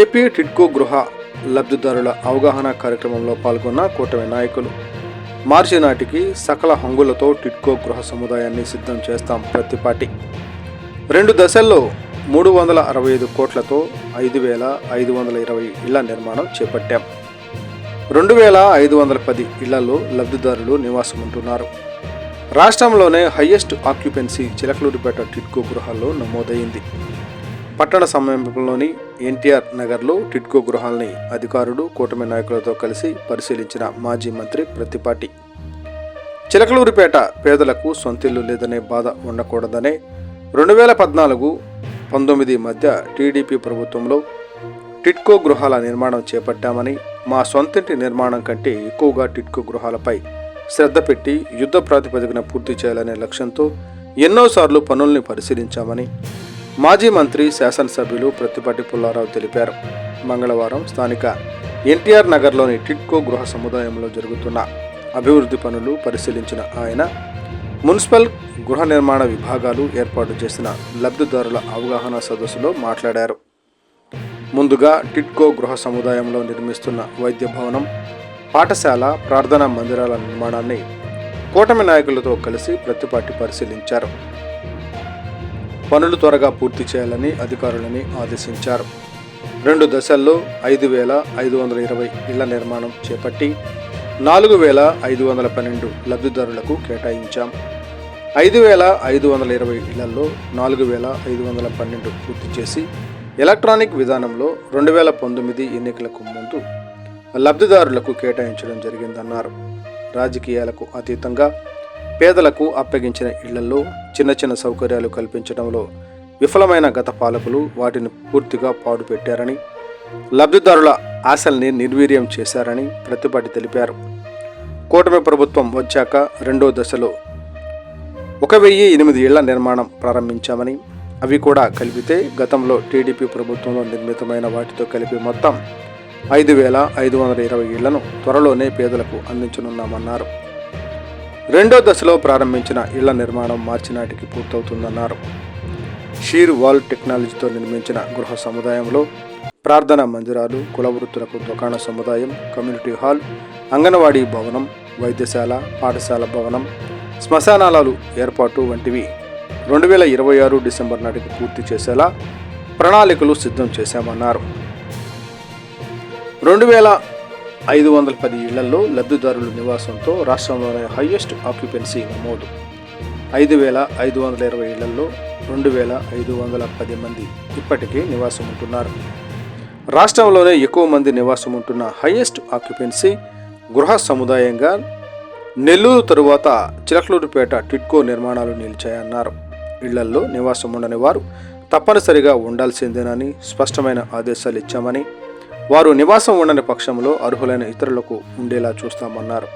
AP TIDCO గృహ లబ్ధిదారుల అవగాహన కార్యక్రమంలో పాల్గొన్న కూటమి నాయకులు. మార్చి నాటికి సకల హంగులతో టిడ్కో గృహ సముదాయాన్ని సిద్ధం చేస్తాం ప్రతిపాటి. 2 దశల్లో 365 కోట్లతో 5,520 ఇళ్ల నిర్మాణం చేపట్టాం. 2,510 ఇళ్లలో లబ్ధిదారులు నివాసముంటున్నారు. రాష్ట్రంలోనే హయ్యెస్ట్ ఆక్యుపెన్సీ చిలకలూరిపేట టిడ్కో గృహాల్లో నమోదైంది. పట్టణ సమీపంలోని ఎన్టీఆర్ నగర్లో టిడ్కో గృహాల్ని అధికారులు కూటమి నాయకులతో కలిసి పరిశీలించిన మాజీ మంత్రి ప్రత్తిపాటి. చిలకలూరిపేట పేదలకు సొంతిల్లు లేదనే బాధ ఉండకూడదనే 2014-19 మధ్య టీడీపీ ప్రభుత్వంలో టిడ్కో గృహాల నిర్మాణం చేపట్టామని, మా సొంతింటి నిర్మాణం కంటే ఎక్కువగా టిడ్కో గృహాలపై శ్రద్ధ పెట్టి యుద్ధ ప్రాతిపదికన పూర్తి చేయాలనే లక్ష్యంతో ఎన్నోసార్లు పనుల్ని పరిశీలించామని మాజీ మంత్రి శాసనసభ్యులు ప్రత్తిపాటి పుల్లారావు తెలిపారు. మంగళవారం స్థానిక ఎన్టీఆర్ నగర్లోని టిడ్కో గృహ సముదాయంలో జరుగుతున్న అభివృద్ధి పనులు పరిశీలించిన ఆయన మున్సిపల్ గృహ నిర్మాణ విభాగాలు ఏర్పాటు చేసిన లబ్ధిదారుల అవగాహన సదస్సులో మాట్లాడారు. ముందుగా టిడ్కో గృహ సముదాయంలో నిర్మిస్తున్న వైద్య భవనం, పాఠశాల, ప్రార్థనా మందిరాల నిర్మాణాన్ని కూటమి నాయకులతో కలిసి ప్రత్తిపాటి పరిశీలించారు. పనులు త్వరగా పూర్తి చేయాలని అధికారులని ఆదేశించారు. 2 దశల్లో 5,520 ఇళ్ల నిర్మాణం చేపట్టి 4,512 లబ్ధిదారులకు కేటాయించాం. 5,520 ఇళ్లలో 4,512 పూర్తి చేసి ఎలక్ట్రానిక్ విధానంలో 2019 ఎన్నికలకు ముందు లబ్ధిదారులకు కేటాయించడం జరిగిందన్నారు. రాజకీయాలకు అతీతంగా పేదలకు అప్పగించిన ఇళ్లలో చిన్న చిన్న సౌకర్యాలు కల్పించడంలో విఫలమైన గత పాలకులు వాటిని పూర్తిగా పాడుపెట్టారని, లబ్ధిదారుల ఆశల్ని నిర్వీర్యం చేశారని ప్రత్తిపాటి తెలిపారు. కూటమి ప్రభుత్వం వచ్చాక 2వ దశలో 1,008 ఇళ్ల నిర్మాణం ప్రారంభించామని, అవి కూడా కలిపితే గతంలో టీడీపీ ప్రభుత్వంలో నిర్మితమైన వాటితో కలిపి మొత్తం 5,520 ఇళ్లను త్వరలోనే పేదలకు అందించనున్నామన్నారు. 2వ దశలో ప్రారంభించిన ఇళ్ల నిర్మాణం మార్చి నాటికి పూర్తవుతుందన్నారు. షీర్ వాల్ టెక్నాలజీతో నిర్మించిన గృహ సముదాయంలో ప్రార్థనా మందిరాలు, కుల వృత్తులకు దుకాణ సముదాయం, కమ్యూనిటీ హాల్, అంగన్వాడీ భవనం, వైద్యశాల, పాఠశాల భవనం, శ్మశానాలు ఏర్పాటు వంటివి 2026 డిసెంబర్ నాటికి పూర్తి చేసేలా ప్రణాళికలు సిద్ధం చేశామన్నారు. 2,510 ఇళ్లలో లబ్ధిదారుల నివాసంతో రాష్ట్రంలోనే హయ్యెస్ట్ ఆక్యుపెన్సీ నమోదు. 5,520 ఇళ్లలో 2,510 మంది ఇప్పటికే నివాసం ఉంటున్నారు. రాష్ట్రంలోనే ఎక్కువ మంది నివాసం ఉంటున్న హయ్యెస్ట్ ఆక్యుపెన్సీ గృహ సముదాయంగా నెల్లూరు తరువాత చిలకలూరిపేట టిడ్కో నిర్మాణాలు నిలిచాయన్నారు. ఇళ్లల్లో నివాసం ఉండని వారు తప్పనిసరిగా ఉండాల్సిందేనని స్పష్టమైన ఆదేశాలు ఇచ్చామని, వారు నివాసం ఉండని పక్షంలో అర్హులైన ఇతరులకు ఉండేలా చూస్తామన్నారు.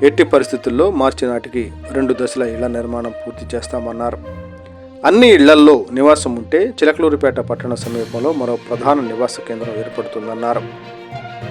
ఎట్టి పరిస్థితుల్లో మార్చి నాటికి 2 దశల ఇళ్ల నిర్మాణం పూర్తి చేస్తామన్నారు. అన్ని ఇళ్లల్లో నివాసం ఉంటే చిలకలూరిపేట పట్టణ సమీపంలో మరో ప్రధాన నివాస కేంద్రం ఏర్పడుతుందన్నారు.